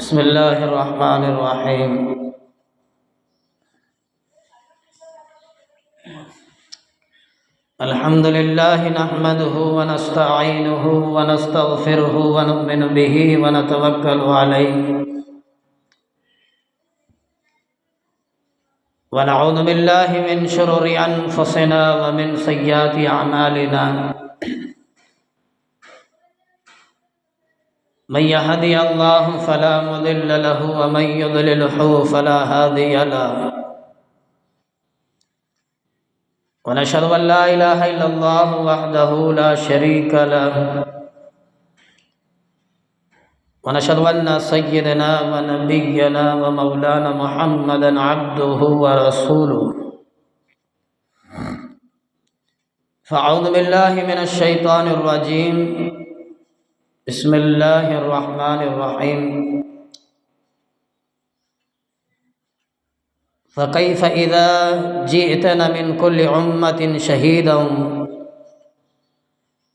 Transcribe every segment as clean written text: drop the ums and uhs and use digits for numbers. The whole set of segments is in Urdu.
بسم الله الرحمن الرحيم. الحمد لله نحمده ونستعينه ونستغفره ونؤمن به ونتوكل عليه ونعوذ بالله من شرور أنفسنا ومن سيئات أعمالنا. من يهدي الله فلا مضل له ومن يضلله فلا هادي له. ونشهد أن لا إله إلا الله وحده لا شريك له. ونشهد أن سيدنا ونبينا ومولانا محمدا عبده ورسوله. فأعوذ بالله من الشيطان الرجيم. بسم الله الرحمن الرحيم. فكيف إذا جئتنا من كل أمة شهيدا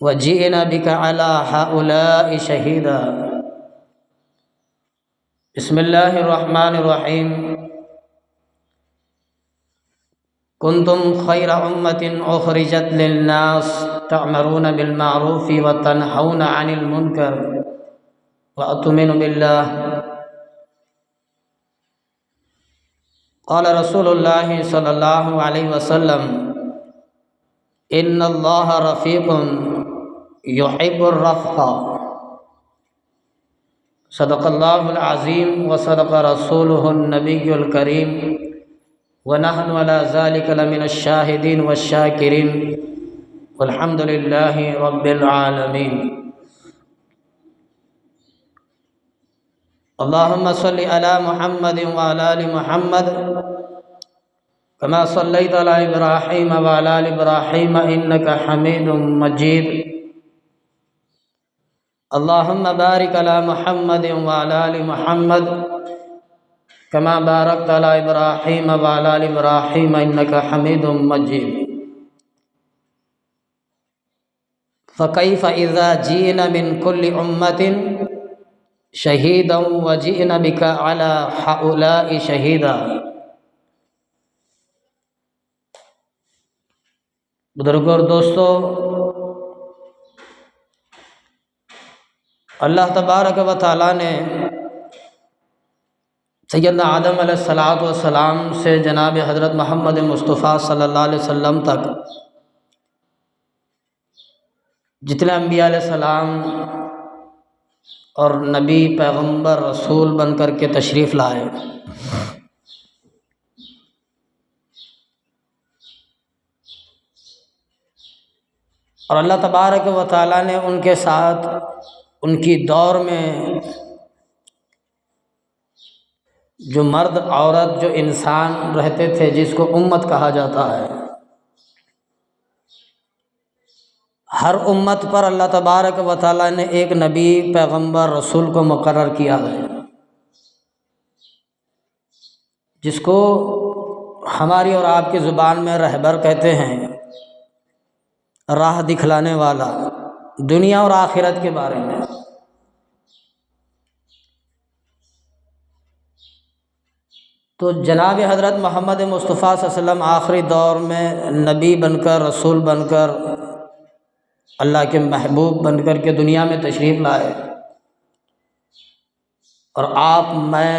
وجئنا بك على هؤلاء شهيدا. بسم الله الرحمن الرحيم. كنتم خير أمة أخرجت للناس تأمرون بالمعروف وتنهون عن المنكر وتؤمنون بالله. قال رسول الله صلى الله عليه وسلم: إن الله رفيق يحب الرفق. صدق الله العظيم وصدق رسوله النبي الكريم ونحن على ذلك لمن الشاهدين والشاكرين والحمد لله رب العالمين. اللهم صل على محمد وعلى آل محمد كما صليت على إبراهيم وعلى آل إبراهيم إنك حميد مجيد. اللهم بارك على محمد وعلى آل محمد كما باركت على إبراهيم وعلى آل إبراهيم إنك حميد مجيد. فكيف إذا جئنا من كل أمة شهيدا وجئنا بك على هؤلاء شهيدا. بزرگوں اور دوستو، اللہ تبارک و تعالیٰ نے سیدنا آدم علیہ السلام سے جناب حضرت محمد مصطفیٰ صلی اللہ علیہ وسلم تک جتنے انبیاء علیہ السلام اور نبی پیغمبر رسول بن کر کے تشریف لائے، اور اللہ تبارک و تعالیٰ نے ان کے ساتھ ان کی دور میں جو مرد عورت جو انسان رہتے تھے جس کو امت کہا جاتا ہے، ہر امت پر اللہ تبارک و تعالیٰ نے ایک نبی پیغمبر رسول کو مقرر کیا ہے، جس کو ہماری اور آپ کی زبان میں رہبر کہتے ہیں، راہ دکھلانے والا دنیا اور آخرت کے بارے میں۔ تو جناب حضرت محمد مصطفیٰ صلی اللہ علیہ وسلم آخری دور میں نبی بن کر، رسول بن کر، اللہ کے محبوب بن کر کے دنیا میں تشریف لائے، اور آپ میں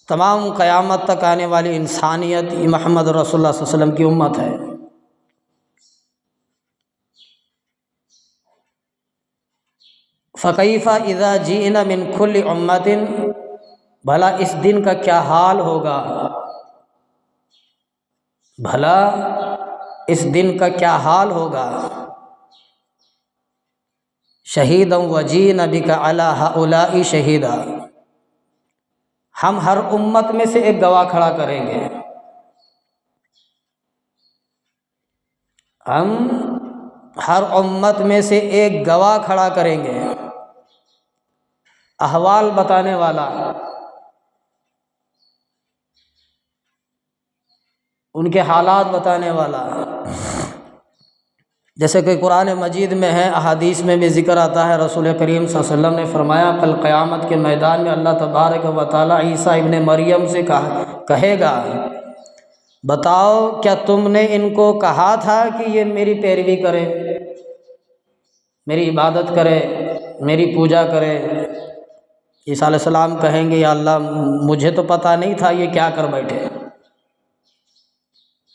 تمام قیامت تک آنے والی انسانیت محمد رسول اللہ صلی اللہ علیہ وسلم کی امت ہے۔ فَكَيْفَ إِذَا جِئْنَا مِنْ كُلِّ أُمَّةٍ، بھلا اس دن کا کیا حال ہوگا، بھلا اس دن کا کیا حال ہوگا، شہیدا وجئنا بک علی ہؤلاء شہیدا، ہم ہر امت میں سے ایک گواہ کھڑا کریں گے، ہم ہر امت میں سے ایک گواہ کھڑا کریں گے، احوال بتانے والا، ان کے حالات بتانے والا، جیسے کہ قرآن مجید میں ہے، احادیث میں بھی ذکر آتا ہے، رسول کریم صلی اللہ علیہ وسلم نے فرمایا کل قیامت کے میدان میں اللہ تبارک و تعالیٰ عیسیٰ ابن مریم سے کہے گا، بتاؤ کیا تم نے ان کو کہا تھا کہ یہ میری پیروی کرے، میری عبادت کرے، میری پوجا کرے؟ عیسیٰ علیہ السلام کہیں گے یا اللہ مجھے تو پتہ نہیں تھا یہ کیا کر بیٹھے،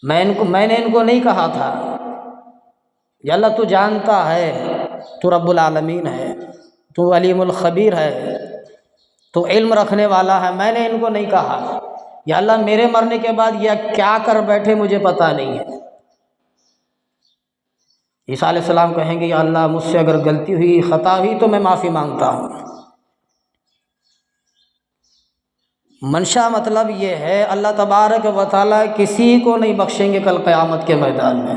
میں نے ان کو نہیں کہا تھا، یا اللہ تو جانتا ہے، تو رب العالمین ہے، تو علیم الخبیر ہے، تو علم رکھنے والا ہے، میں نے ان کو نہیں کہا، یا اللہ میرے مرنے کے بعد یہ کیا کر بیٹھے مجھے پتہ نہیں ہے۔ عیسیٰ علیہ السلام کہیں گے یا اللہ مجھ سے اگر غلطی ہوئی، خطا ہوئی تو میں معافی مانگتا ہوں۔ منشا مطلب یہ ہے اللہ تبارک و تعالیٰ کسی کو نہیں بخشیں گے کل قیامت کے میدان میں،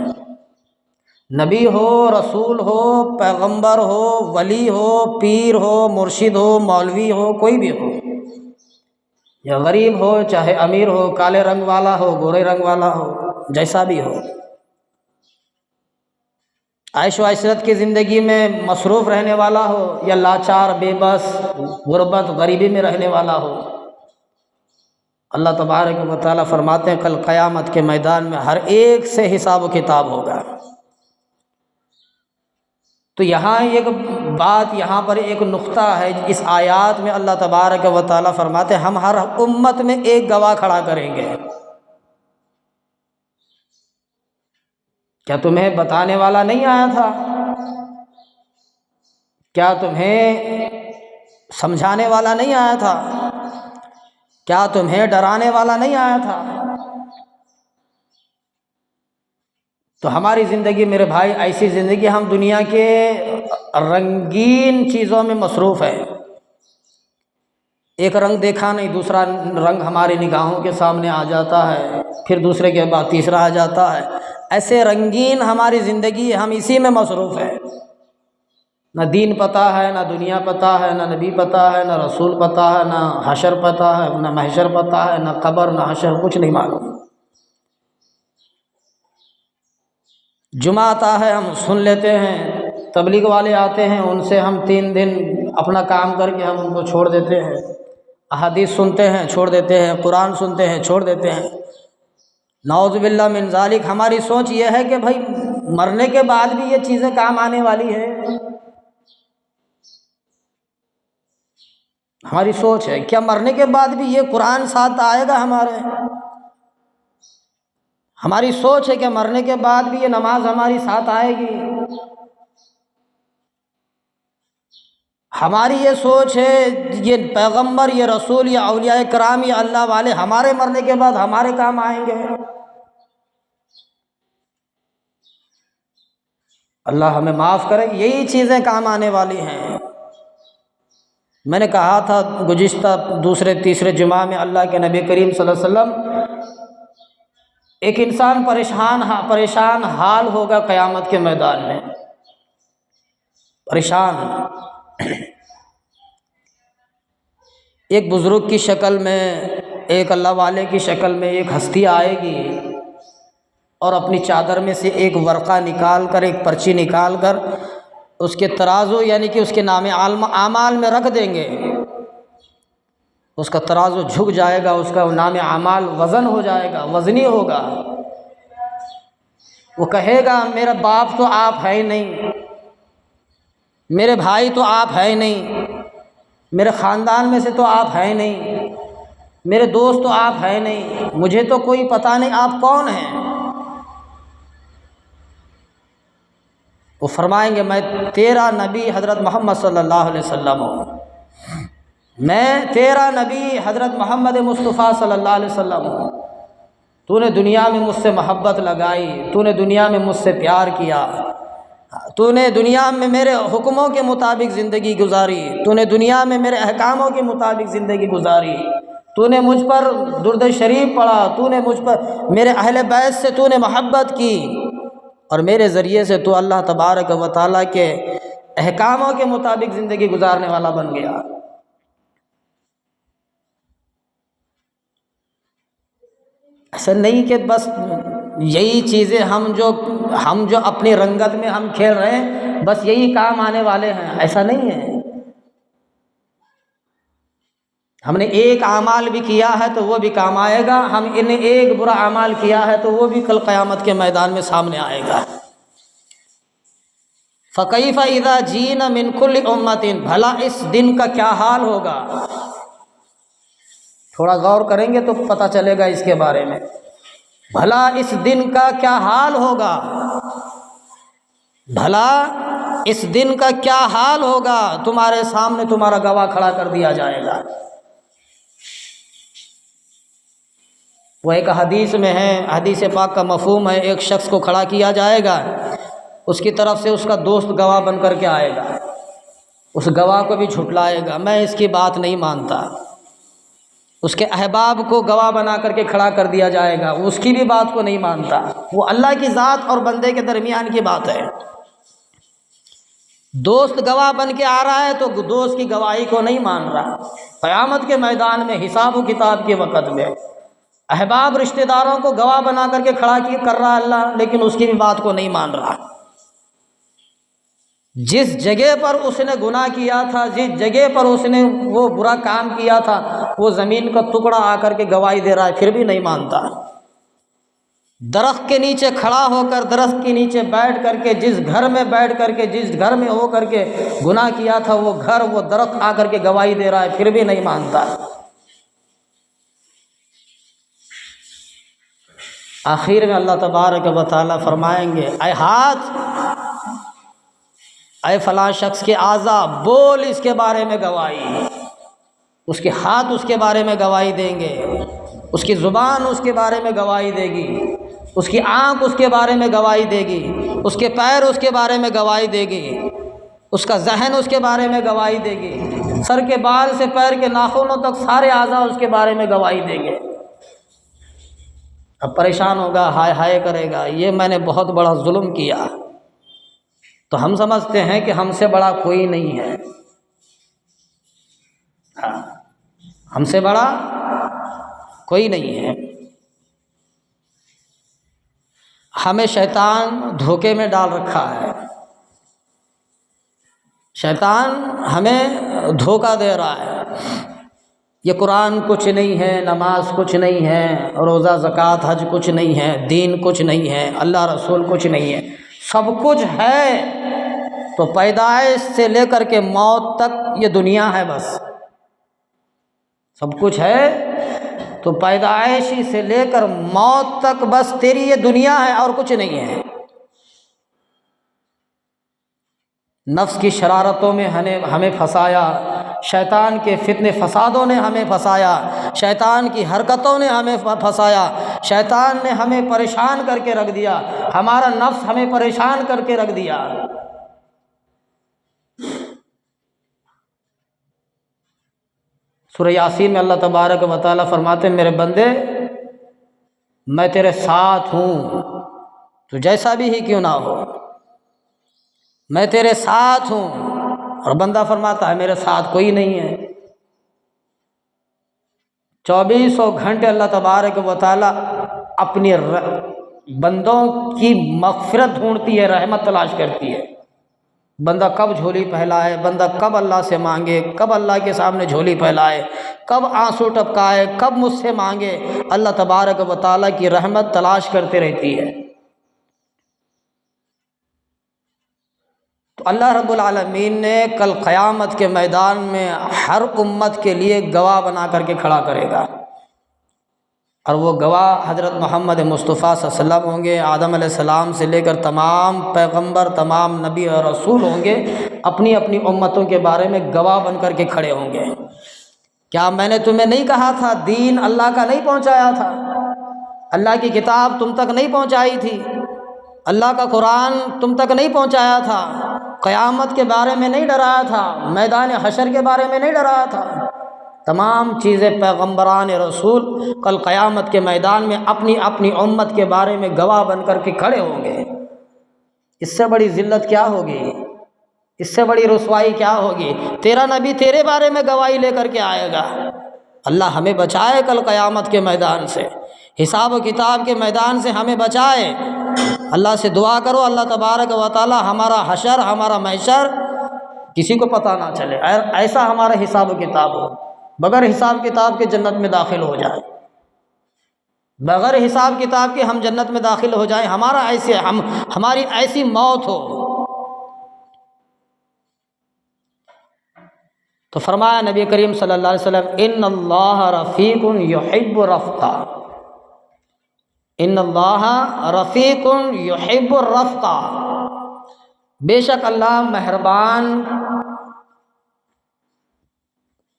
نبی ہو، رسول ہو، پیغمبر ہو، ولی ہو، پیر ہو، مرشد ہو، مولوی ہو، کوئی بھی ہو، یا غریب ہو چاہے امیر ہو، کالے رنگ والا ہو، گورے رنگ والا ہو، جیسا بھی ہو، عیش و عشرت کی زندگی میں مصروف رہنے والا ہو یا لاچار بے بس غربت غریبی میں رہنے والا ہو، اللہ تبارک و تعالیٰ فرماتے ہیں کل قیامت کے میدان میں ہر ایک سے حساب و کتاب ہوگا۔ تو یہاں ایک بات، یہاں پر ایک نقطہ ہے، اس آیات میں اللہ تبارک و تعالیٰ فرماتے ہیں ہم ہر امت میں ایک گواہ کھڑا کریں گے۔ کیا تمہیں بتانے والا نہیں آیا تھا؟ کیا تمہیں سمجھانے والا نہیں آیا تھا؟ کیا تمہیں ڈرانے والا نہیں آیا تھا؟ تو ہماری زندگی میرے بھائی ایسی زندگی، ہم دنیا کے رنگین چیزوں میں مصروف ہیں، ایک رنگ دیکھا نہیں دوسرا رنگ ہماری نگاہوں کے سامنے آ جاتا ہے، پھر دوسرے کے بعد تیسرا آ جاتا ہے، ایسے رنگین ہماری زندگی، ہم اسی میں مصروف ہیں، نہ دین پتہ ہے، نہ دنیا پتہ ہے، نہ نبی پتہ ہے، نہ رسول پتہ ہے، نہ حشر پتہ ہے، نہ محشر پتہ ہے، نہ قبر نہ حشر، کچھ نہیں معلوم۔ جمعہ آتا ہے ہم سن لیتے ہیں، تبلیغ والے آتے ہیں ان سے ہم 3 دن اپنا کام کر کے ہم ان کو چھوڑ دیتے ہیں، احادیث سنتے ہیں چھوڑ دیتے ہیں، قرآن سنتے ہیں چھوڑ دیتے ہیں، نعوذ باللہ من ذالک۔ ہماری سوچ یہ ہے کہ بھائی مرنے کے بعد بھی یہ چیزیں کام آنے والی ہیں، ہماری سوچ ہے کیا مرنے کے بعد بھی یہ قرآن ساتھ آئے گا ہمارے؟ ہماری سوچ ہے کہ مرنے کے بعد بھی یہ نماز ہماری ساتھ آئے گی؟ ہماری یہ سوچ ہے یہ پیغمبر، یہ رسول، یہ اولیاء کرام، یہ اللہ والے ہمارے مرنے کے بعد ہمارے کام آئیں گے؟ اللہ ہمیں معاف کرے، یہی چیزیں کام آنے والی ہیں۔ میں نے کہا تھا گزشتہ دوسرے تیسرے جمعہ میں، اللہ کے نبی کریم صلی اللہ علیہ وسلم، ایک انسان پریشان حال ہوگا قیامت کے میدان میں، پریشان، ایک بزرگ کی شکل میں، ایک اللہ والے کی شکل میں ایک ہستی آئے گی اور اپنی چادر میں سے ایک ورقہ نکال کر، ایک پرچی نکال کر اس کے ترازو یعنی کہ اس کے نام اعمال میں رکھ دیں گے، اس کا ترازو جھک جائے گا، اس کا نام اعمال وزن ہو جائے گا، وزنی ہوگا۔ وہ کہے گا میرا باپ تو آپ ہے ہی نہیں، میرے بھائی تو آپ ہے ہی نہیں، میرے خاندان میں سے تو آپ ہے ہی نہیں، میرے دوست تو آپ ہے نہیں، مجھے تو کوئی پتہ نہیں آپ کون ہیں۔ وہ فرمائیں گے میں تیرا نبی حضرت محمد صلی اللہ علیہ وسلم ہوں، میں تیرا نبی حضرت محمد مصطفیٰ صلی اللہ علیہ وسلم ہوں، تو نے دنیا میں مجھ سے محبت لگائی، تو نے دنیا میں مجھ سے پیار کیا، تو نے دنیا میں میرے حکموں کے مطابق زندگی گزاری، تو نے دنیا میں میرے احکاموں کے مطابق زندگی گزاری، تو نے مجھ پر درود شریف پڑھا، تو نے مجھ پر میرے اہل بیت سے تو نے محبت کی، اور میرے ذریعے سے تو اللہ تبارک و تعالیٰ کے احکاموں کے مطابق زندگی گزارنے والا بن گیا۔ ایسا نہیں کہ بس یہی چیزیں ہم جو اپنی رنگت میں ہم کھیل رہے ہیں بس یہی کام آنے والے ہیں، ایسا نہیں ہے۔ ہم نے ایک اعمال بھی کیا ہے تو وہ بھی کام آئے گا، ہم نے ایک برا اعمال کیا ہے تو وہ بھی کل قیامت کے میدان میں سامنے آئے گا۔ فَكَيْفَ إِذَا جِئْنَا مِنْ كُلِّ أُمَّةٍ، بھلا اس دن کا کیا حال ہوگا؟ تھوڑا غور کریں گے تو پتہ چلے گا اس کے بارے میں۔ بھلا اس دن کا کیا حال ہوگا، بھلا اس دن کا کیا حال ہوگا، تمہارے سامنے تمہارا گواہ کھڑا کر دیا جائے گا۔ وہ ایک حدیث میں ہے، حدیث پاک کا مفہوم ہے، ایک شخص کو کھڑا کیا جائے گا، اس کی طرف سے اس کا دوست گواہ بن کر کے آئے گا، اس گواہ کو بھی جھٹلائے گا، میں اس کی بات نہیں مانتا۔ اس کے احباب کو گواہ بنا کر کے کھڑا کر دیا جائے گا، اس کی بھی بات کو نہیں مانتا۔ وہ اللہ کی ذات اور بندے کے درمیان کی بات ہے۔ دوست گواہ بن کے آ رہا ہے تو دوست کی گواہی کو نہیں مان رہا۔ قیامت کے میدان میں حساب و کتاب کے وقت میں احباب رشتہ داروں کو گواہ بنا کر کے کھڑا کر رہا ہے اللہ، لیکن اس کی بھی بات کو نہیں مان رہا۔ جس جگہ پر اس نے گناہ کیا تھا، جس جگہ پر اس نے وہ برا کام کیا تھا، وہ زمین کا ٹکڑا آ کر کے گواہی دے رہا ہے، پھر بھی نہیں مانتا۔ درخت کے نیچے کھڑا ہو کر، درخت کے نیچے بیٹھ کر کے، جس گھر میں بیٹھ کر کے، جس گھر میں ہو کر کے گناہ کیا تھا، وہ گھر، وہ درخت آ کر کے گواہی دے رہا ہے، پھر بھی نہیں مانتا۔ آخر میں اللہ تبارک و تعالیٰ فرمائیں گے، اے ہاتھ، اے فلاں شخص کے اعضاء، بول اس کے بارے میں گواہی۔ اس کے ہاتھ اس کے بارے میں گواہی دیں گے، اس کی زبان اس کے بارے میں گواہی دے گی، اس کی آنکھ اس کے بارے میں گواہی دے گی، اس کے پیر اس کے بارے میں گواہی دے گی، اس کا ذہن اس کے بارے میں گواہی دے گی، سر کے بال سے پیر کے ناخنوں تک سارے اعضاء اس کے بارے میں گواہی دیں گے۔ اب پریشان ہوگا، ہائے ہائے کرے گا، یہ میں نے بہت بڑا ظلم کیا۔ تو ہم سمجھتے ہیں کہ ہم سے بڑا کوئی نہیں ہے، ہاں، ہم سے بڑا کوئی نہیں ہے۔ ہمیں شیطان دھوکے میں ڈال رکھا ہے، شیطان ہمیں دھوکہ دے رہا ہے۔ یہ قرآن کچھ نہیں ہے، نماز کچھ نہیں ہے، روزہ زکوٰۃ حج کچھ نہیں ہے، دین کچھ نہیں ہے، اللہ رسول کچھ نہیں ہے۔ سب کچھ ہے تو پیدائش سے لے کر کے موت تک یہ دنیا ہے، بس سب کچھ ہے تو پیدائشی سے لے کر موت تک بس تیری یہ دنیا ہے اور کچھ نہیں ہے۔ نفس کی شرارتوں میں ہمیں پھنسایا، شیطان کے فتنے فسادوں نے ہمیں پھنسایا، شیطان کی حرکتوں نے ہمیں پھنسایا، شیطان نے ہمیں پریشان کر کے رکھ دیا، ہمارا نفس ہمیں پریشان کر کے رکھ دیا۔ سورہ یاسین میں اللہ تبارک و تعالیٰ فرماتے ہیں، میرے بندے میں تیرے ساتھ ہوں، تو جیسا بھی ہی کیوں نہ ہو میں تیرے ساتھ ہوں۔ اور بندہ فرماتا ہے میرے ساتھ کوئی نہیں ہے۔ 2400 گھنٹے اللہ تبارک و تعالیٰ اپنی بندوں کی مغفرت ڈھونڈتی ہے، رحمت تلاش کرتی ہے۔ بندہ کب جھولی پھیلائے، بندہ کب اللہ سے مانگے، کب اللہ کے سامنے جھولی پھیلائے، کب آنسو ٹپکائے، کب مجھ سے مانگے، اللہ تبارک و تعالیٰ کی رحمت تلاش کرتے رہتی ہے۔ تو اللہ رب العالمین نے کل قیامت کے میدان میں ہر امت کے لیے گواہ بنا کر کے کھڑا کرے گا، اور وہ گواہ حضرت محمد مصطفیٰ صلی اللہ علیہ وسلم ہوں گے۔ آدم علیہ السلام سے لے کر تمام پیغمبر، تمام نبی اور رسول ہوں گے، اپنی اپنی امتوں کے بارے میں گواہ بن کر کے کھڑے ہوں گے۔ کیا میں نے تمہیں نہیں کہا تھا، دین اللہ کا نہیں پہنچایا تھا، اللہ کی کتاب تم تک نہیں پہنچائی تھی، اللہ کا قرآن تم تک نہیں پہنچایا تھا، قیامت کے بارے میں نہیں ڈرایا تھا، میدان حشر کے بارے میں نہیں ڈرایا تھا؟ تمام چیزیں پیغمبران رسول کل قیامت کے میدان میں اپنی اپنی امت کے بارے میں گواہ بن کر کے کھڑے ہوں گے۔ اس سے بڑی ذلت کیا ہوگی، اس سے بڑی رسوائی کیا ہوگی؟ تیرا نبی تیرے بارے میں گواہی لے کر کے آئے گا، اللہ ہمیں بچائے کل قیامت کے میدان سے، حساب و کتاب کے میدان سے ہمیں بچائے۔ اللہ سے دعا کرو اللہ تبارک و تعالی ہمارا حشر، ہمارا محشر کسی کو پتہ نہ چلے، ایسا ہمارا حساب و کتاب ہو، بغیر حساب کتاب کے جنت میں داخل ہو جائے، بغیر حساب کتاب کے ہم جنت میں داخل ہو جائیں، ہماری ایسی موت ہو۔ تو فرمایا نبی کریم صلی اللہ علیہ وسلم ان اللہ رفیق یحب الرفقہ، ان اللہ رفیق یحب الرفقہ، بے شک اللہ مہربان،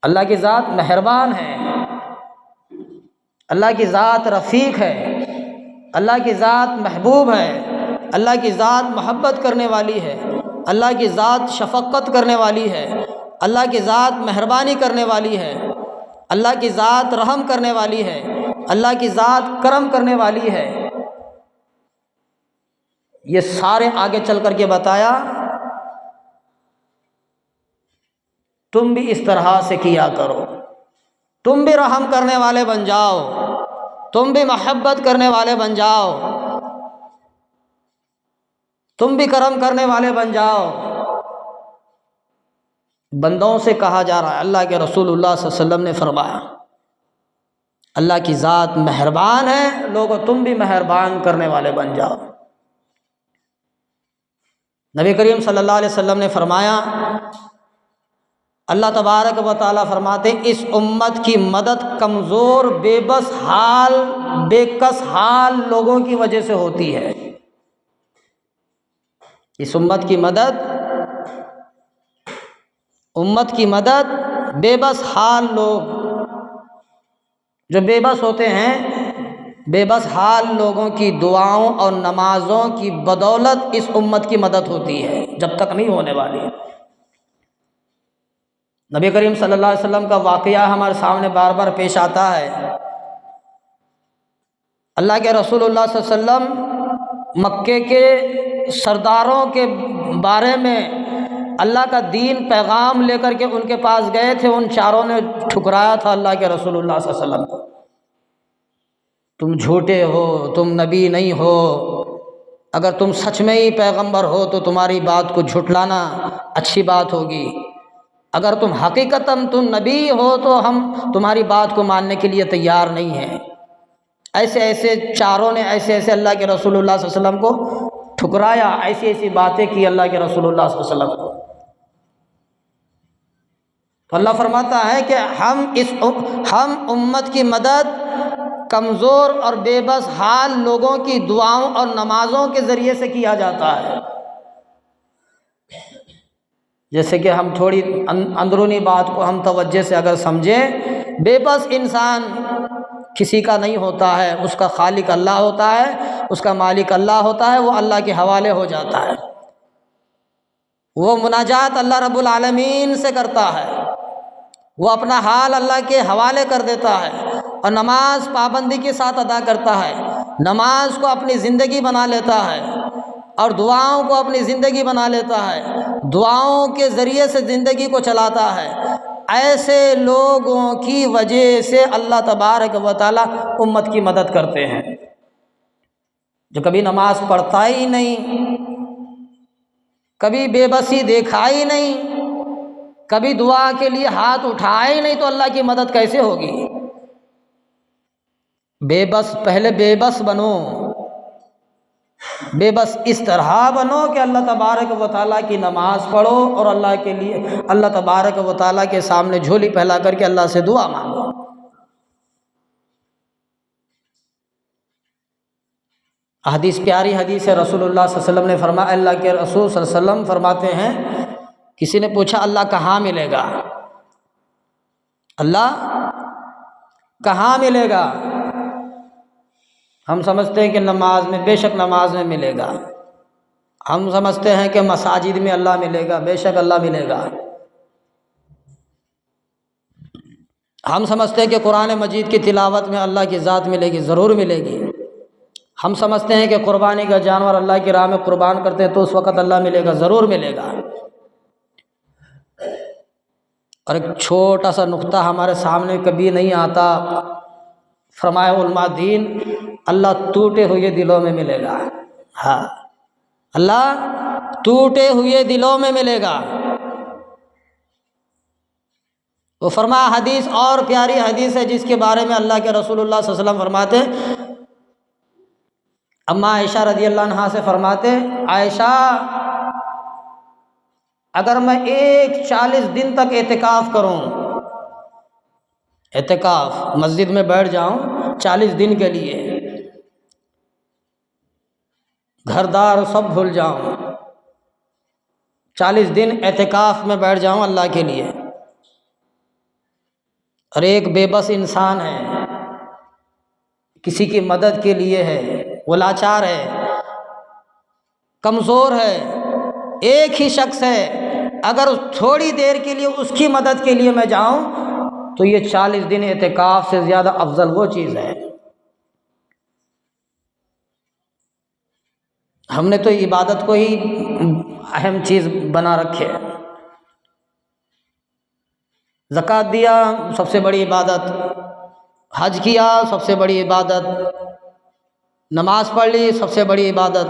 اللہ کی ذات مہربان ہے، اللہ کی ذات رفیق ہے، اللہ کی ذات محبوب ہے، اللہ کی ذات محبت کرنے والی ہے، اللہ کی ذات شفقت کرنے والی ہے، اللہ کی ذات مہربانی کرنے والی ہے، اللہ کی ذات رحم کرنے والی ہے، اللہ کی ذات کرم کرنے والی ہے۔ یہ سارے آگے چل کر کے بتایا تم بھی اس طرح سے کیا کرو، تم بھی رحم کرنے والے بن جاؤ، تم بھی محبت کرنے والے بن جاؤ، تم بھی کرم کرنے والے بن جاؤ۔ بندوں سے کہا جا رہا ہے، اللہ کے رسول اللہ صلی اللہ علیہ وسلم نے فرمایا اللہ کی ذات مہربان ہے، لوگو تم بھی مہربان کرنے والے بن جاؤ۔ نبی کریم صلی اللہ علیہ وسلم نے فرمایا اللہ تبارک و تعالیٰ فرماتے اس امت کی مدد کمزور، بے بس حال، بے کس حال لوگوں کی وجہ سے ہوتی ہے۔ اس امت کی مدد بے بس حال لوگ، جو بے بس ہوتے ہیں، بے بس حال لوگوں کی دعاؤں اور نمازوں کی بدولت اس امت کی مدد ہوتی ہے، جب تک نہیں ہونے والی۔ نبی کریم صلی اللہ علیہ وسلم کا واقعہ ہمارے سامنے بار بار پیش آتا ہے۔ اللہ کے رسول اللہ صلی اللہ علیہ وسلم مکے کے سرداروں کے بارے میں اللہ کا دین پیغام لے کر کے ان کے پاس گئے تھے، ان چاروں نے ٹھکرایا تھا اللہ کے رسول اللہ صلی اللہ علیہ وسلم کو، تم جھوٹے ہو، تم نبی نہیں ہو، اگر تم سچ میں ہی پیغمبر ہو تو تمہاری بات کو جھٹلانا اچھی بات ہوگی، اگر تم حقیقتاً تم نبی ہو تو ہم تمہاری بات کو ماننے کے لیے تیار نہیں ہیں۔ ایسے چاروں نے ایسے اللہ کے رسول اللہ صلی اللہ علیہ وسلم کو ٹھکرایا، ایسی باتیں کی اللہ کے رسول اللہ صلی اللہ علیہ وسلم کو۔ تو اللہ فرماتا ہے کہ ہم امت کی مدد کمزور اور بے بس حال لوگوں کی دعاؤں اور نمازوں کے ذریعے سے کیا جاتا ہے۔ جیسے کہ ہم تھوڑی اندرونی بات کو ہم توجہ سے اگر سمجھیں، بے بس انسان کسی کا نہیں ہوتا ہے، اس کا خالق اللہ ہوتا ہے، اس کا مالک اللہ ہوتا ہے، وہ اللہ کے حوالے ہو جاتا ہے، وہ مناجات اللہ رب العالمین سے کرتا ہے، وہ اپنا حال اللہ کے حوالے کر دیتا ہے، اور نماز پابندی کے ساتھ ادا کرتا ہے، نماز کو اپنی زندگی بنا لیتا ہے، اور دعاؤں کو اپنی زندگی بنا لیتا ہے، دعاؤں کے ذریعے سے زندگی کو چلاتا ہے۔ ایسے لوگوں کی وجہ سے اللہ تبارک و تعالیٰ امت کی مدد کرتے ہیں۔ جو کبھی نماز پڑھتا ہی نہیں، کبھی بے بسی دیکھا ہی نہیں، کبھی دعا کے لیے ہاتھ اٹھائے ہی نہیں، تو اللہ کی مدد کیسے ہوگی؟ بے بس، پہلے بے بس بنو، بے بس اس طرح بنو کہ اللہ تبارک و تعالیٰ کی نماز پڑھو اور اللہ کے لیے، اللہ تبارک و تعالیٰ کے سامنے جھولی پھیلا کر کے اللہ سے دعا مانگو۔ حدیث، پیاری حدیث ہے، رسول اللہ صلی اللہ علیہ وسلم نے فرمایا، اللہ کے رسول صلی اللہ علیہ وسلم فرماتے ہیں، کسی نے پوچھا اللہ کہاں ملے گا؟ اللہ کہاں ملے گا؟ ہم سمجھتے ہیں کہ نماز میں، بے شک نماز میں ملے گا۔ ہم سمجھتے ہیں کہ مساجد میں اللہ ملے گا، بے شک اللہ ملے گا۔ ہم سمجھتے ہیں کہ قرآن مجید کی تلاوت میں اللہ کی ذات ملے گی، ضرور ملے گی۔ ہم سمجھتے ہیں کہ قربانی کا جانور اللہ کی راہ میں قربان کرتے ہیں تو اس وقت اللہ ملے گا، ضرور ملے گا۔ اور ایک چھوٹا سا نقطہ ہمارے سامنے کبھی نہیں آتا، فرمایا علماء دین اللہ ٹوٹے ہوئے دلوں میں ملے گا۔ ہاں، اللہ ٹوٹے ہوئے دلوں میں ملے گا۔ وہ فرمایا، حدیث اور پیاری حدیث ہے جس کے بارے میں اللہ کے رسول اللہ صلی اللہ علیہ وسلم فرماتے، اما عائشہ رضی اللہ عنہا سے فرماتے، عائشہ اگر میں 40 دن تک اعتکاف کروں، اعتکاف مسجد میں بیٹھ جاؤں 40 دن کے لیے، گھر دار سب بھول جاؤں، 40 دن اعتکاف میں بیٹھ جاؤں اللہ کے لیے، اور ایک بے بس انسان ہے، کسی کی مدد کے لیے ہے، وہ لاچار ہے، کمزور ہے، ایک ہی شخص ہے، اگر تھوڑی دیر کے لیے اس کی مدد کے لیے میں جاؤں تو یہ 40 دن اعتکاف سے زیادہ افضل وہ چیز ہے۔ ہم نے تو عبادت کو ہی اہم چیز بنا رکھے، زکوٰۃ دیا سب سے بڑی عبادت، حج کیا سب سے بڑی عبادت، نماز پڑھ لی سب سے بڑی عبادت،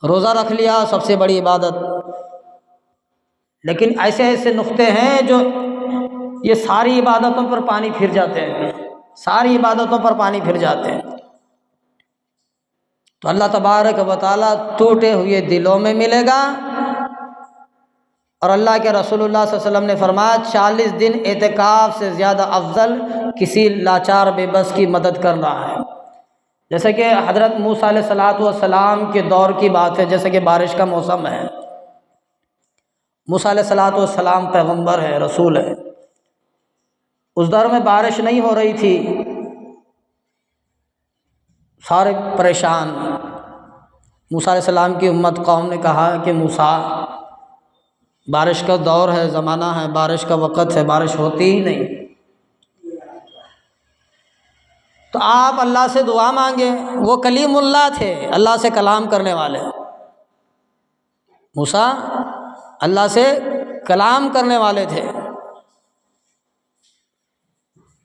روزہ رکھ لیا سب سے بڑی عبادت۔ لیکن ایسے ایسے نقطے ہیں جو یہ ساری عبادتوں پر پانی پھر جاتے ہیں، ساری عبادتوں پر پانی پھر جاتے ہیں۔ تو اللہ تبارک و تعالیٰ ٹوٹے ہوئے دلوں میں ملے گا، اور اللہ کے رسول اللہ صلی اللہ علیہ وسلم نے فرمایا 40 دن اعتکاف سے زیادہ افضل کسی لاچار بے بس کی مدد کرنا ہے۔ جیسے کہ حضرت موسیٰ علیہ السلام کے دور کی بات ہے، جیسے کہ بارش کا موسم ہے، موسیٰ علیہ السلام پیغمبر ہے، رسول ہے، اس دور میں بارش نہیں ہو رہی تھی، سارے پریشان۔ موسیٰ علیہ السلام کی امت قوم نے کہا کہ موسیٰ بارش کا دور ہے، زمانہ ہے، بارش کا وقت ہے، بارش ہوتی ہی نہیں، تو آپ اللہ سے دعا مانگے۔ وہ کلیم اللہ تھے، اللہ سے کلام کرنے والے، موسیٰ اللہ سے کلام کرنے والے تھے۔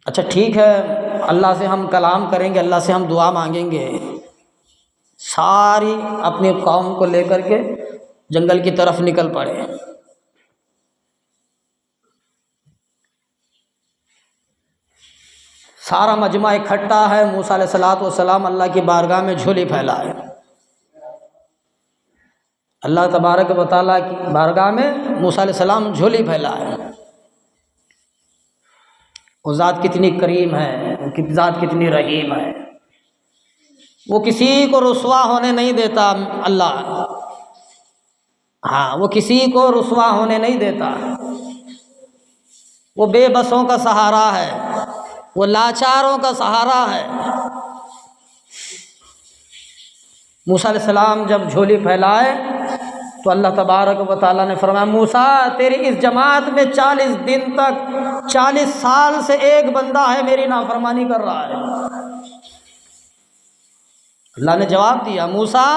اچھا ٹھیک ہے، اللہ سے ہم کلام کریں گے، اللہ سے ہم دعا مانگیں گے۔ ساری اپنی قوم کو لے کر کے جنگل کی طرف نکل پڑے۔ سارا مجمع اکٹھا ہے، موسیٰ علیہ السلام اللہ کی بارگاہ میں جھولی پھیلائے، اللہ تبارک و تعالیٰ کی بارگاہ میں موسیٰ علیہ السلام جھولی پھیلائے۔ وہ ذات کتنی کریم ہے، وہ ذات کتنی رحیم ہے، وہ کسی کو رسوا ہونے نہیں دیتا اللہ، ہاں وہ کسی کو رسوا ہونے نہیں دیتا، وہ بے بسوں کا سہارا ہے، وہ لاچاروں کا سہارا ہے۔ موسیٰ علیہ السلام جب جھولی پھیلائے تو اللہ تبارک و تعالیٰ نے فرمایا، موسیٰ تیری اس جماعت میں 40 دن تک 40 سال سے ایک بندہ ہے میری نافرمانی کر رہا ہے۔ اللہ نے جواب دیا، موسیٰ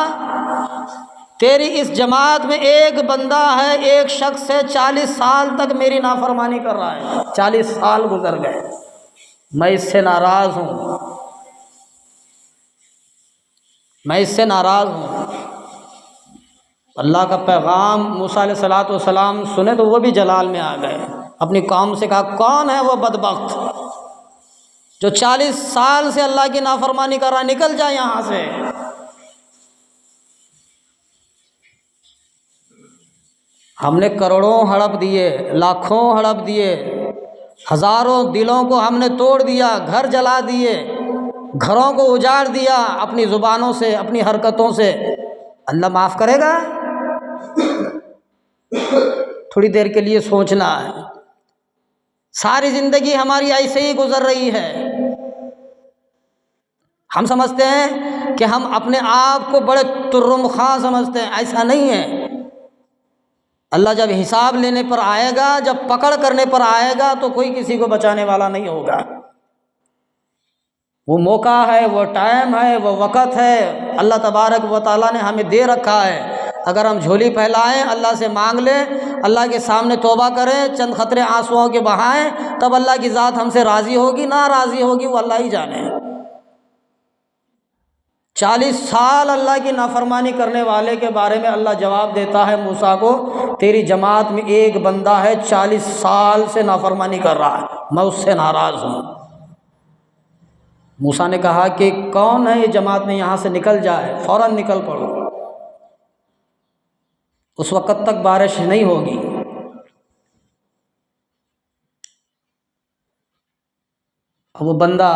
تیری اس جماعت میں ایک بندہ ہے، ایک شخص ہے، 40 سال تک میری نافرمانی کر رہا ہے، 40 سال گزر گئے، میں اس سے ناراض ہوں، میں اس سے ناراض ہوں۔ اللہ کا پیغام موسیٰ علیہ السلام سنے تو وہ بھی جلال میں آ گئے، اپنی قوم سے کہا، کون ہے وہ بدبخت جو 40 سال سے اللہ کی نافرمانی کر رہا، نکل جائے یہاں سے۔ ہم نے کروڑوں ہڑپ دیے، لاکھوں ہڑپ دیے، ہزاروں دلوں کو ہم نے توڑ دیا، گھر جلا دیے، گھروں کو اجاڑ دیا اپنی زبانوں سے، اپنی حرکتوں سے، اللہ معاف کرے گا؟ تھوڑی دیر کے لیے سوچنا ہے، ساری زندگی ہماری ایسے ہی گزر رہی ہے۔ ہم سمجھتے ہیں کہ ہم اپنے آپ کو بڑے ترم خواں سمجھتے ہیں، ایسا نہیں ہے۔ اللہ جب حساب لینے پر آئے گا، جب پکڑ کرنے پر آئے گا تو کوئی کسی کو بچانے والا نہیں ہوگا۔ وہ موقع ہے، وہ ٹائم ہے، وہ وقت ہے، اللہ تبارک و تعالیٰ نے ہمیں دے رکھا ہے۔ اگر ہم جھولی پھیلائیں، اللہ سے مانگ لیں، اللہ کے سامنے توبہ کریں، چند قطرے آنسوؤں کے بہائیں، تب اللہ کی ذات ہم سے راضی ہوگی، نہ راضی ہوگی وہ اللہ ہی جانے۔ 40 سال اللہ کی نافرمانی کرنے والے کے بارے میں اللہ جواب دیتا ہے موسیٰ کو، تیری جماعت میں ایک بندہ ہے 40 سال سے نافرمانی کر رہا ہے، میں اس سے ناراض ہوں۔ موسیٰ نے کہا کہ کون ہے یہ جماعت میں یہاں سے نکل جائے، فوراً نکل پڑو، اس وقت تک بارش نہیں ہوگی۔ اب وہ بندہ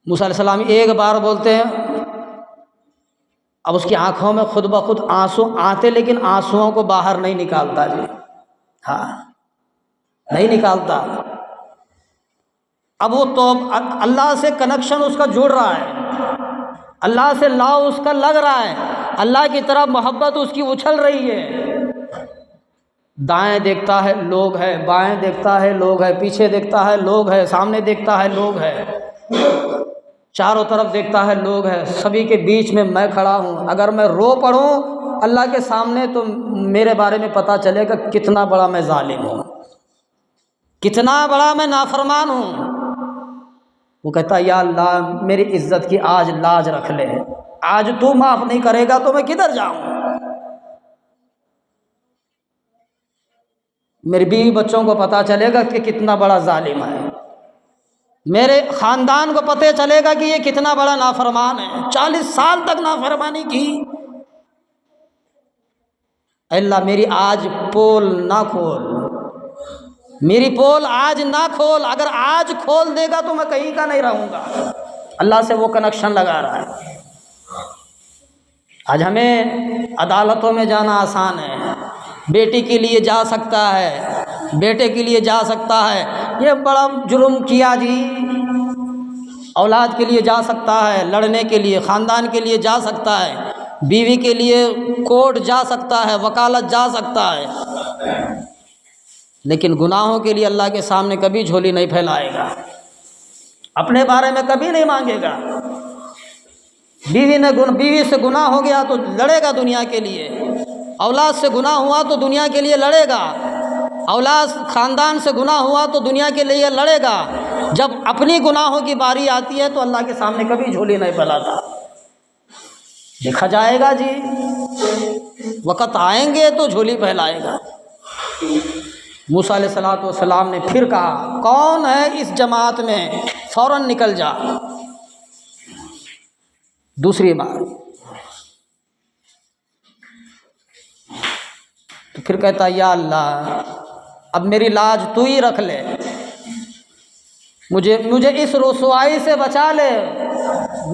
موسیٰ علیہ السلام ایک بار بولتے ہیں، اب اس کی آنکھوں میں خود بخود آنسو آتے، لیکن آنسوؤں کو باہر نہیں نکالتا جی، ہاں نہیں نکالتا۔ اب وہ تو اللہ سے کنیکشن اس کا جڑ رہا ہے، اللہ سے لاؤ اس کا لگ رہا ہے، اللہ کی طرف محبت اس کی اچھل رہی ہے۔ دائیں دیکھتا ہے لوگ ہے، بائیں دیکھتا ہے لوگ ہے، پیچھے دیکھتا ہے لوگ ہے، سامنے دیکھتا ہے لوگ ہے، چاروں طرف دیکھتا ہے لوگ ہے، سبھی کے بیچ میں میں کھڑا ہوں۔ اگر میں رو پڑوں اللہ کے سامنے تو میرے بارے میں پتہ چلے گا کتنا بڑا میں ظالم ہوں، کتنا بڑا میں نافرمان ہوں۔ وہ کہتا ہے یا اللہ میری عزت کی آج لاج رکھ لے، آج تو معاف نہیں کرے گا تو میں کدھر جاؤں؟ میری بیوی بچوں کو پتہ چلے گا کہ کتنا بڑا ظالم ہے، میرے خاندان کو پتہ چلے گا کہ یہ کتنا بڑا نافرمان ہے، 40 سال تک نافرمانی کی۔ اے اللہ میری آج پول نہ کھول، میری پول آج نہ کھول، اگر آج کھول دے گا تو میں کہیں کا نہیں رہوں گا۔ اللہ سے وہ کنیکشن لگا رہا ہے۔ آج ہمیں عدالتوں میں جانا آسان ہے، بیٹی کے لیے جا سکتا ہے، بیٹے کے لیے جا سکتا ہے، یہ بڑا جرم کیا جی، اولاد کے لیے جا سکتا ہے، لڑنے کے لیے خاندان کے لیے جا سکتا ہے، بیوی کے لیے کورٹ جا سکتا ہے، وکالت جا سکتا ہے، لیکن گناہوں کے لیے اللہ کے سامنے کبھی جھولی نہیں پھیلائے گا، اپنے بارے میں کبھی نہیں مانگے گا۔ بیوی سے گناہ ہو گیا تو لڑے گا دنیا کے لیے، اولاد سے گناہ ہوا تو دنیا کے لیے لڑے گا، اولاد خاندان سے گناہ ہوا تو دنیا کے لیے لڑے گا۔ جب اپنی گناہوں کی باری آتی ہے تو اللہ کے سامنے کبھی جھولی نہیں پھیلاتا۔ دیکھا جائے گا جی، وقت آئیں گے تو جھولی پھیلائے گا۔ موسیٰ علیہ السلام نے پھر کہا کون ہے اس جماعت میں، فوراً نکل جا۔ دوسری بار تو پھر کہتا یا اللہ اب میری لاج تو ہی رکھ لے، مجھے اس رسوائی سے بچا لے،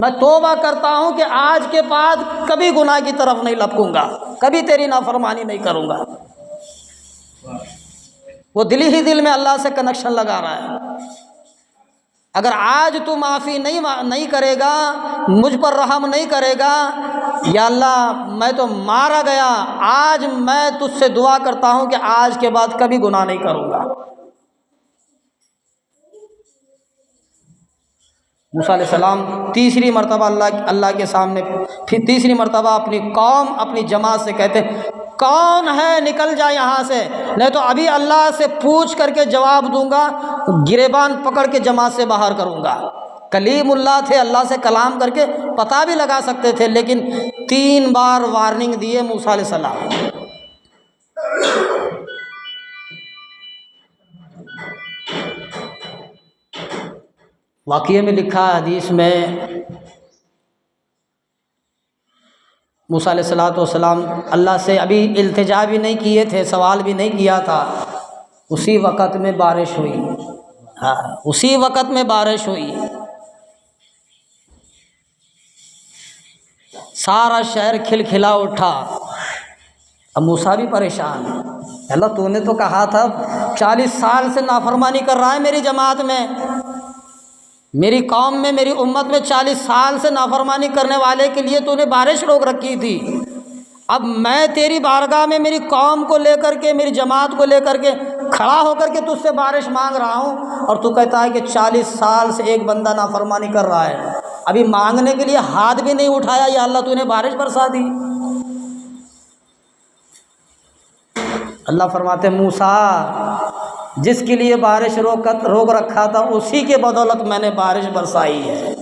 میں توبہ کرتا ہوں کہ آج کے بعد کبھی گناہ کی طرف نہیں لپکوں گا، کبھی تیری نافرمانی نہیں کروں گا۔ وہ دل ہی دل میں اللہ سے کنیکشن لگا رہا ہے۔ اگر آج تو معافی نہیں کرے گا، مجھ پر رحم نہیں کرے گا، یا اللہ میں تو مارا گیا، آج میں تجھ سے دعا کرتا ہوں کہ آج کے بعد کبھی گناہ نہیں کروں گا۔ موسیٰ علیہ السلام تیسری مرتبہ اللہ کے سامنے، پھر تیسری مرتبہ اپنی قوم اپنی جماعت سے کہتے کون ہے نکل جا یہاں سے، نہیں تو ابھی اللہ سے پوچھ کر کے جواب دوں گا، گریبان پکڑ کے جماعت سے باہر کروں گا۔ کلیم اللہ تھے، اللہ سے کلام کر کے پتہ بھی لگا سکتے تھے، لیکن 3 بار وارننگ دیے موسیٰ علیہ السلام۔ واقعے میں لکھا ہے حدیث میں، موسیٰ علیہ السلام اللہ سے ابھی التجا بھی نہیں کیے تھے، سوال بھی نہیں کیا تھا، اسی وقت میں بارش ہوئی، ہاں اسی وقت میں بارش ہوئی، سارا شہر کھلکھلا اٹھا۔ اب موسیٰ بھی پریشان، اللہ تو نے تو کہا تھا 40 سال سے نافرمانی کر رہا ہے میری جماعت میں، میری قوم میں، میری امت میں 40 سال سے نافرمانی کرنے والے کے لیے تو نے بارش روک رکھی تھی، اب میں تیری بارگاہ میں میری قوم کو لے کر کے، میری جماعت کو لے کر کے کھڑا ہو کر کے تجھ سے بارش مانگ رہا ہوں، اور تو کہتا ہے کہ 40 سال سے ایک بندہ نافرمانی کر رہا ہے، ابھی مانگنے کے لیے ہاتھ بھی نہیں اٹھایا، یا اللہ تو نے بارش برسا دی۔ اللہ فرماتے موسیٰ جس کے لیے بارش روک رکھا تھا اسی کے بدولت میں نے بارش برسائی ہے۔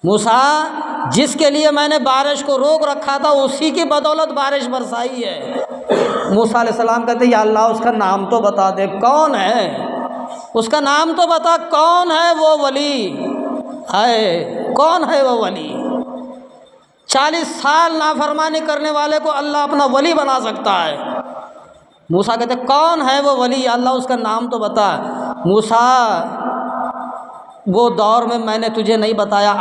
موسیٰ جس کے لیے میں نے بارش کو روک رکھا تھا اسی کی بدولت بارش برسائی ہے۔ موسیٰ علیہ السلام کہتے یا اللہ اس کا نام تو بتا دے، کون ہے اس کا نام تو بتا، کون ہے وہ ولی ہے، کون ہے وہ ولی؟ 40 سال نافرمانی کرنے والے کو اللہ اپنا ولی بنا سکتا ہے۔ موسیٰ کہتے کون ہے وہ ولی، یا اللہ اس کا نام تو بتا۔ موسیٰ وہ دور میں نے تجھے نہیں بتایا،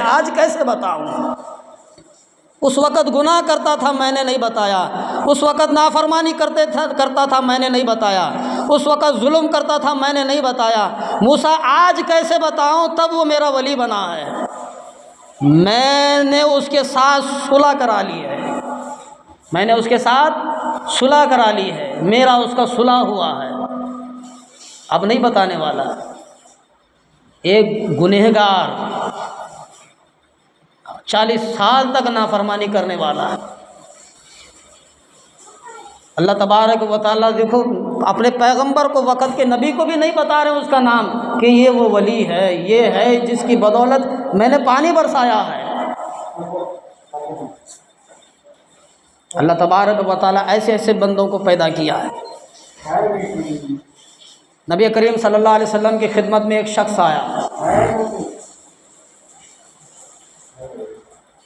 آج کیسے بتاؤں؟ اس وقت گناہ کرتا تھا میں نے نہیں بتایا، اس وقت نافرمانی کرتا تھا میں نے نہیں بتایا، اس وقت ظلم کرتا تھا میں نے نہیں بتایا۔ موسیٰ آج کیسے بتاؤں؟ تب وہ میرا ولی بنا ہے، میں نے اس کے ساتھ صلح کرا لی ہے، میں نے اس کے ساتھ صلح کرا لی ہے، میرا اس کا صلح ہوا ہے، اب نہیں بتانے والا۔ ایک گنہگار 40 سال تک نافرمانی کرنے والا ہے، اللہ تبارک و تعالیٰ دیکھو اپنے پیغمبر کو، وقت کے نبی کو بھی نہیں بتا رہے اس کا نام کہ یہ وہ ولی ہے، یہ ہے جس کی بدولت میں نے پانی برسایا ہے۔ اللہ تبارک و تعالیٰ ایسے ایسے بندوں کو پیدا کیا ہے۔ نبی کریم صلی اللہ علیہ وسلم کی خدمت میں ایک شخص آیا،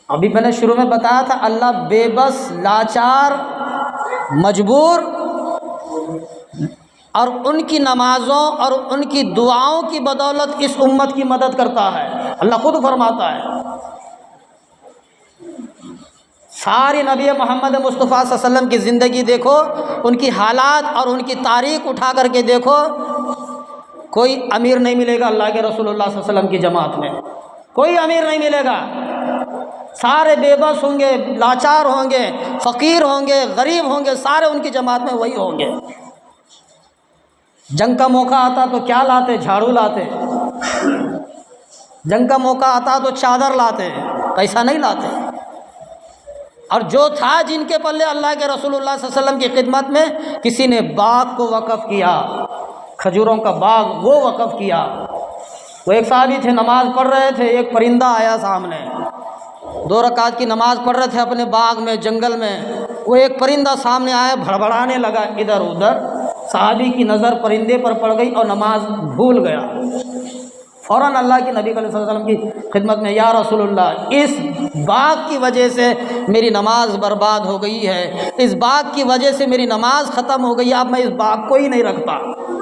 ابھی میں نے شروع میں بتایا تھا اللہ بے بس، لاچار، مجبور اور ان کی نمازوں اور ان کی دعاؤں کی بدولت اس امت کی مدد کرتا ہے۔ اللہ خود فرماتا ہے، ساری نبی محمد مصطفیٰ صلی اللہ علیہ وسلم کی زندگی دیکھو، ان کی حالات اور ان کی تاریخ اٹھا کر کے دیکھو، کوئی امیر نہیں ملے گا اللہ کے رسول اللہ صلی اللہ علیہ وسلم کی جماعت میں، کوئی امیر نہیں ملے گا، سارے بے بس ہوں گے، لاچار ہوں گے، فقیر ہوں گے، غریب ہوں گے، سارے ان کی جماعت میں وہی ہوں گے۔ جنگ کا موقع آتا تو کیا لاتے؟ جھاڑو لاتے، جنگ کا موقع آتا تو چادر لاتے، پیسہ نہیں لاتے۔ اور جو تھا جن کے پلے اللہ کے رسول اللہ صلی اللہ علیہ وسلم کی خدمت میں کسی نے باغ کو وقف کیا، کھجوروں کا باغ وہ وقف کیا۔ وہ ایک صحابی تھے، نماز پڑھ رہے تھے، ایک پرندہ آیا سامنے، 2 رکعت کی نماز پڑھ رہے تھے اپنے باغ میں، جنگل میں، وہ ایک پرندہ سامنے آیا، بھڑبڑانے لگا ادھر ادھر، صحابی کی نظر پرندے پر پڑ گئی اور نماز بھول گیا۔ فوراً اللہ کے نبی صلی اللہ علیہ وسلم کی خدمت میں، یا رسول اللہ اس باغ کی وجہ سے میری نماز برباد ہو گئی ہے، اس باغ کی وجہ سے میری نماز ختم ہو گئی، اب میں اس باغ کو ہی نہیں رکھتا،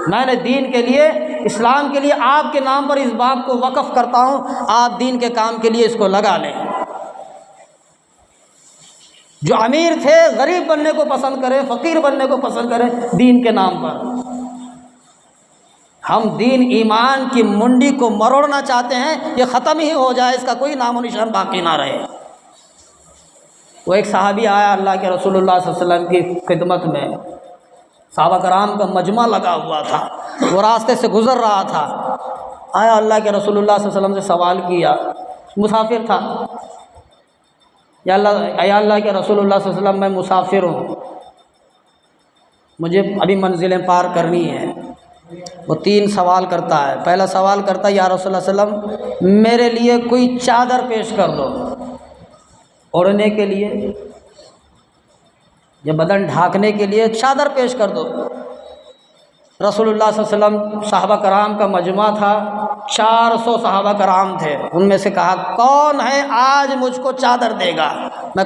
میں نے دین کے لیے، اسلام کے لیے آپ کے نام پر اس باغ کو وقف کرتا ہوں، آپ دین کے کام کے لیے اس کو لگا لیں۔ جو امیر تھے غریب بننے کو پسند کرے، فقیر بننے کو پسند کرے دین کے نام پر۔ ہم دین ایمان کی منڈی کو مروڑنا چاہتے ہیں، یہ ختم ہی ہو جائے، اس کا کوئی نام و نشان باقی نہ رہے۔ وہ ایک صحابی آیا اللہ کے رسول اللہ صلی اللہ علیہ وسلم کی خدمت میں، صحابہ کرام کا مجمع لگا ہوا تھا، وہ راستے سے گزر رہا تھا، آیا اللہ کے رسول اللہ صلی اللہ علیہ وسلم سے سوال کیا، مسافر تھا، یا اللہ کے رسول اللہ صلی اللہ علیہ وسلم میں مسافر ہوں، مجھے ابھی منزلیں پار کرنی ہیں۔ وہ 3 سوال کرتا ہے۔ پہلا سوال کرتا ہے، یا رسول اللہ صلی اللہ علیہ وسلم میرے لیے کوئی چادر پیش کر دو اوڑھنے کے لیے، یا بدن ڈھانکنے کے لیے چادر پیش کر دو۔ رسول اللہ صلی اللہ علیہ وسلم، صحابہ کرام کا مجمع تھا، 400 صحابہ کرام تھے، ان میں سے کہا کون ہے آج مجھ کو چادر دے گا، میں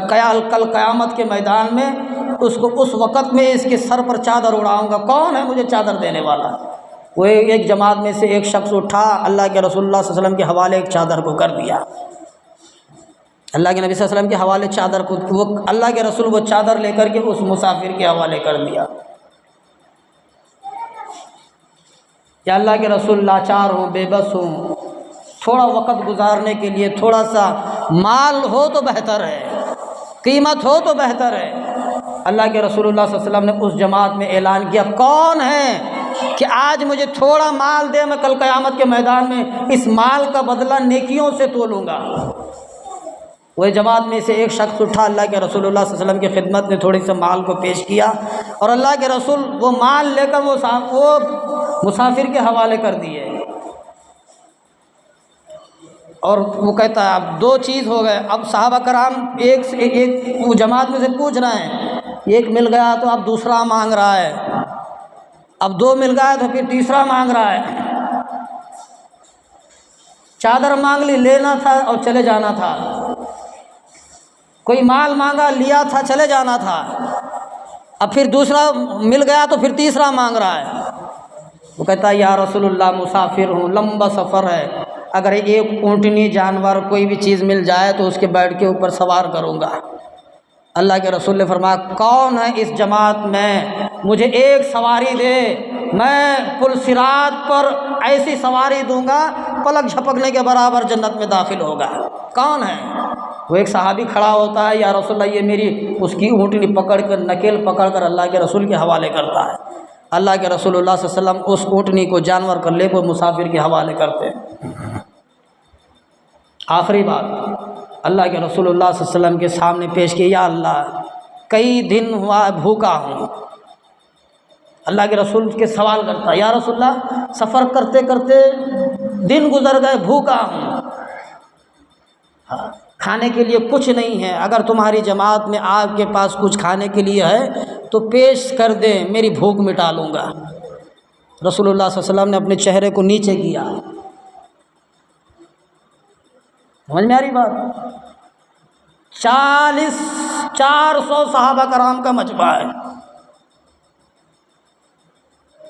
کل قیامت کے میدان میں اس وقت میں اس کے سر پر چادر اڑاؤں گا، کون ہے مجھے چادر دینے والا؟ وہ ایک جماعت میں سے ایک شخص اٹھا، اللہ کے رسول اللہ صلی اللہ علیہ وسلم کے حوالے ایک چادر کو کر دیا۔ اللہ کے نبی صلی اللہ علیہ وسلم کے حوالے چادر کو، وہ اللہ کے رسول وہ چادر لے کر کے اس مسافر کے حوالے کر دیا۔ یا اللہ کے رسول لاچار ہوں، بے بس ہوں، تھوڑا وقت گزارنے کے لیے تھوڑا سا مال ہو تو بہتر ہے، قیمت ہو تو بہتر ہے۔ اللہ کے رسول اللہ صلی اللہ علیہ وسلم نے اس جماعت میں اعلان کیا، کون ہے کہ آج مجھے تھوڑا مال دے، میں کل قیامت کے میدان میں اس مال کا بدلہ نیکیوں سے تولوں گا۔ وہ جماعت میں سے ایک شخص اٹھا، اللہ کے رسول اللہ صلی اللہ علیہ وسلم کی خدمت میں تھوڑی سا مال کو پیش کیا، اور اللہ کے رسول وہ مال لے کر وہ مسافر کے حوالے کر دیے۔ اور وہ کہتا ہے اب دو چیز ہو گئے، اب صحابہ کرام ایک سے ایک وہ جماعت میں سے پوچھ رہے ہیں، ایک مل گیا تو اب دوسرا مانگ رہا ہے، اب دو مل گیا تو پھر تیسرا مانگ رہا ہے۔ چادر مانگ لی، لینا تھا اور چلے جانا تھا، کوئی مال مانگا لیا تھا چلے جانا تھا، اب پھر دوسرا مل گیا تو پھر تیسرا مانگ رہا ہے۔ وہ کہتا ہے یا رسول اللہ مسافر ہوں، لمبا سفر ہے، اگر ایک اونٹنی جانور کوئی بھی چیز مل جائے تو اس کے بیٹھ کے اوپر سوار کروں گا۔ اللہ کے رسول نے فرمایا کون ہے اس جماعت میں مجھے ایک سواری دے، میں پل صراط پر ایسی سواری دوں گا پلک جھپکنے کے برابر جنت میں داخل ہوگا۔ کون ہے؟ وہ ایک صحابی کھڑا ہوتا ہے، یا رسول اللہ یہ میری، اس کی اونٹنی پکڑ کر نکیل پکڑ کر اللہ کے رسول کے حوالے کرتا ہے۔ اللہ کے رسول اللہ صلی اللہ علیہ وسلم اس اونٹنی کو جانور کر لے کو مسافر کے حوالے کرتے ہیں۔ آخری بات اللہ کے رسول اللہ صلی اللہ علیہ وسلم کے سامنے پیش کی، یا اللہ کئی دن ہوا بھوکا ہوں۔ اللہ کے رسول کے سوال کرتا ہے یا رسول اللہ سفر کرتے کرتے دن گزر گئے، بھوکا ہوں، کھانے کے لیے کچھ نہیں ہے، اگر تمہاری جماعت میں آپ کے پاس کچھ کھانے کے لیے ہے تو پیش کر دیں، میری بھوک مٹا لوں گا۔ رسول اللہ صلی اللہ علیہ وسلم نے اپنے چہرے کو نیچے کیا۔ سمجھ میں آ رہی بات؟ 400 صحابہ کرام کا مجمع ہے،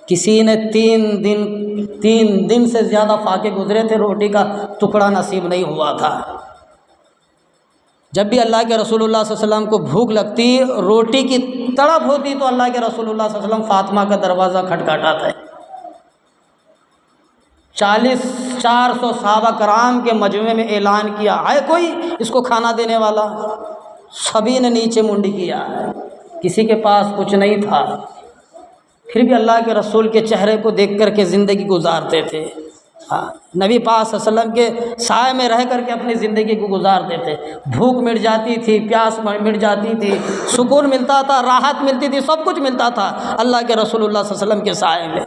کسی نے 3 دن سے زیادہ فاقے گزرے تھے، روٹی کا ٹکڑا نصیب نہیں ہوا تھا۔ جب بھی اللہ کے رسول اللہ صلی اللہ علیہ وسلم کو بھوک لگتی، روٹی کی تڑپ ہوتی تو اللہ کے رسول اللہ صلی اللہ علیہ وسلم فاطمہ کا دروازہ کھٹکھٹاتے۔ 400 صحابہ کرام کے مجمع میں اعلان کیا ہے کوئی اس کو کھانا دینے والا؟ سبھی نے نیچے منڈی کیا ہے، کسی کے پاس کچھ نہیں تھا، پھر بھی اللہ کے رسول کے چہرے کو دیکھ کر کے زندگی گزارتے تھے۔ نبی پاک صلی اللہ علیہ وسلم کے سائے میں رہ کر کے اپنی زندگی کو گزارتے تھے۔ بھوک مٹ جاتی تھی، پیاس مٹ جاتی تھی، سکون ملتا تھا، راحت ملتی تھی، سب کچھ ملتا تھا اللہ کے رسول اللہ صلی اللہ علیہ وسلم کے سائے میں۔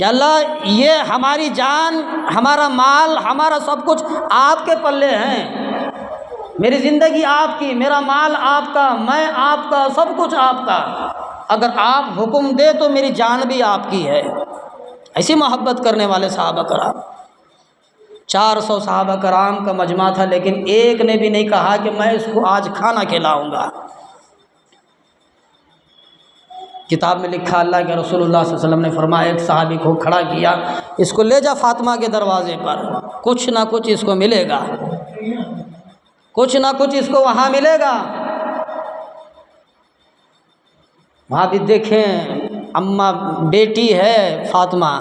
یا اللہ یہ ہماری جان، ہمارا مال، ہمارا سب کچھ آپ کے پلے ہیں، میری زندگی آپ کی، میرا مال آپ کا، میں آپ کا، سب کچھ آپ کا، اگر آپ حکم دے تو میری جان بھی آپ کی ہے۔ ایسی محبت کرنے والے صحابہ کرام، 400 صحابہ کرام کا مجمع تھا، لیکن ایک نے بھی نہیں کہا کہ میں اس کو آج کھانا کھلاؤں گا۔ کتاب میں لکھا اللہ کے رسول اللہ صلی اللہ علیہ وسلم نے فرمایا ایک صحابی کو کھڑا کیا، اس کو لے جا فاطمہ کے دروازے پر، کچھ نہ کچھ اس کو ملے گا، کچھ نہ کچھ اس کو وہاں ملے گا۔ وہاں بھی دیکھیں اماں بیٹی ہے فاطمہ،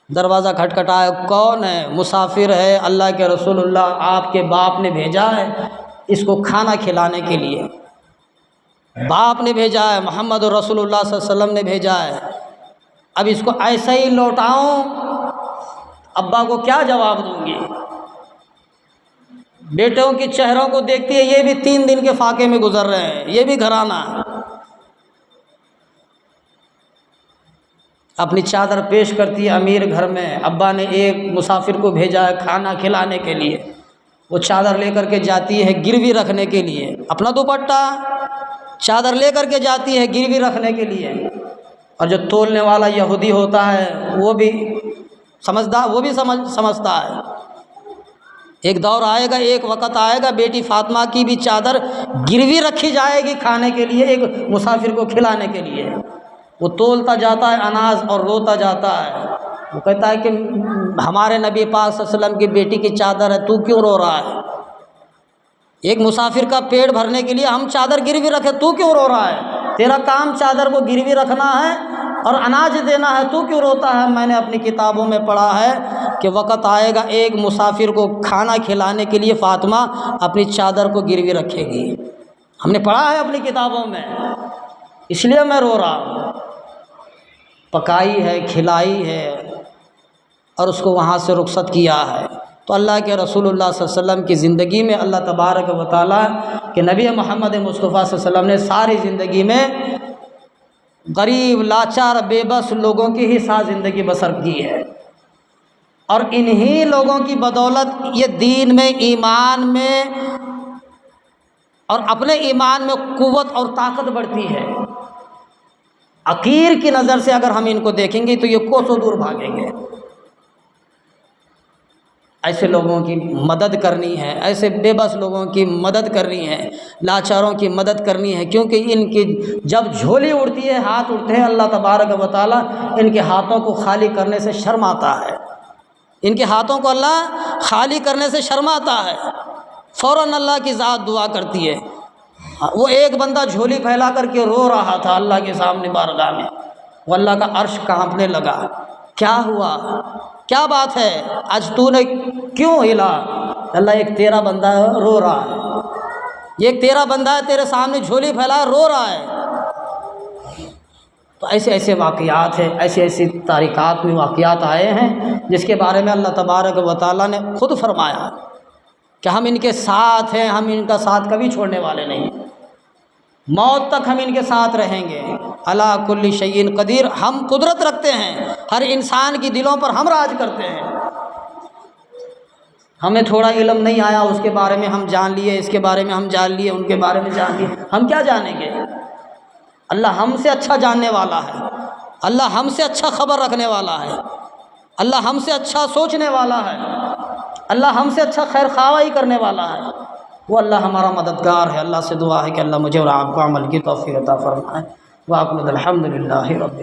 دروازہ کھٹکھٹایا، کون ہے؟ مسافر ہے، اللہ کے رسول اللہ آپ کے باپ نے بھیجا ہے اس کو کھانا کھلانے کے لیے، باپ نے بھیجا ہے، محمد رسول اللہ صلی اللہ علیہ وسلم نے بھیجا ہے، اب اس کو ایسا ہی لوٹاؤں، ابا کو کیا جواب دوں گی؟ بیٹوں کے چہروں کو دیکھتی ہے، یہ بھی 3 دن کے فاقے میں گزر رہے ہیں، یہ بھی گھرانہ، اپنی چادر پیش کرتی ہے امیر گھر میں، ابا نے ایک مسافر کو بھیجا ہے کھانا کھلانے کے لیے، وہ چادر لے کر کے جاتی ہے گروی رکھنے کے لیے، اپنا دوپٹہ چادر لے کر کے جاتی ہے گروی رکھنے کے لیے، اور جو تولنے والا یہودی ہوتا ہے وہ بھی سمجھتا ہے، ایک دور آئے گا، ایک وقت آئے گا بیٹی فاطمہ کی بھی چادر گروی رکھی جائے گی کھانے کے لیے، ایک مسافر کو کھلانے کے لیے۔ وہ تولتا جاتا ہے اناج اور روتا جاتا ہے، وہ کہتا ہے کہ ہمارے نبی پاک صلی اللہ علیہ وسلم کی بیٹی کی چادر ہے، تو کیوں رو رہا ہے؟ ایک مسافر کا پیٹ بھرنے کے لیے ہم چادر گروی رکھے، تو کیوں رو رہا ہے؟ تیرا کام چادر کو گروی رکھنا ہے اور اناج دینا ہے، تو کیوں روتا ہے؟ میں نے اپنی کتابوں میں پڑھا ہے کہ وقت آئے گا ایک مسافر کو کھانا کھلانے کے لیے فاطمہ اپنی چادر کو گروی رکھے گی، ہم نے پڑھا ہے اپنی کتابوں میں، اس لیے میں رو رہا ہوں۔ پکائی ہے، کھلائی ہے اور اس کو وہاں سے رخصت کیا ہے۔ تو اللہ کے رسول اللہ صلی اللہ علیہ وسلم کی زندگی میں اللہ تبارک و تعالیٰ کہ نبی محمد مصطفیٰ صلی اللہ علیہ وسلم نے ساری زندگی میں غریب لاچار بے بس لوگوں کی ہی ساتھ زندگی بسر کی ہے، اور انہی لوگوں کی بدولت یہ دین میں، ایمان میں اور اپنے ایمان میں قوت اور طاقت بڑھتی ہے۔ عقیر کی نظر سے اگر ہم ان کو دیکھیں گے تو یہ کوسوں دور بھاگیں گے۔ ایسے لوگوں کی مدد کرنی ہے، ایسے بے بس لوگوں کی مدد کرنی ہے، لاچاروں کی مدد کرنی ہے، کیونکہ ان کی جب جھولی اڑتی ہے، ہاتھ اٹھتے ہیں، اللہ تبارک و تعالیٰ ان کے ہاتھوں کو خالی کرنے سے شرماتا ہے۔ ان کے ہاتھوں کو اللہ خالی کرنے سے شرماتا ہے، فوراً اللہ کی ذات دعا کرتی ہے۔ وہ ایک بندہ جھولی پھیلا کر کے رو رہا تھا اللہ کے سامنے بارگاہ میں، وہ اللہ کا عرش کانپنے لگا، کیا ہوا، کیا بات ہے، آج تو نے کیوں ہلا؟ اللہ ایک تیرا بندہ ہے رو رہا ہے، یہ ایک تیرا بندہ ہے تیرے سامنے جھولی پھیلا رو رہا ہے۔ تو ایسے ایسے واقعات ہیں، ایسی ایسی تاریخات میں واقعات آئے ہیں جس کے بارے میں اللہ تبارک و تعالیٰ نے خود فرمایا کہ ہم ان کے ساتھ ہیں، ہم ان کا ساتھ کبھی چھوڑنے والے نہیں، موت تک ہم ان کے ساتھ رہیں گے۔ علی کل شیء قدیر، ہم قدرت رکھتے ہیں، ہر انسان کی دلوں پر ہم راج کرتے ہیں۔ ہمیں تھوڑا علم نہیں آیا، اس کے بارے میں ہم جان لیے، اس کے بارے میں ہم جان لیے، ان کے بارے میں جان لیے، ہم کیا جانیں گے؟ اللہ ہم سے اچھا جاننے والا ہے، اللہ ہم سے اچھا خبر رکھنے والا ہے، اللہ ہم سے اچھا سوچنے والا ہے، اللہ ہم سے اچھا خیر خواہی کرنے والا ہے، وہ اللہ ہمارا مددگار ہے۔ اللہ سے دعا ہے کہ اللہ مجھے اور آپ کو عمل کی توفیق عطا فرمائے۔ وَأَقُولُ الْحَمْدُ لِلَّهِ رَبِّ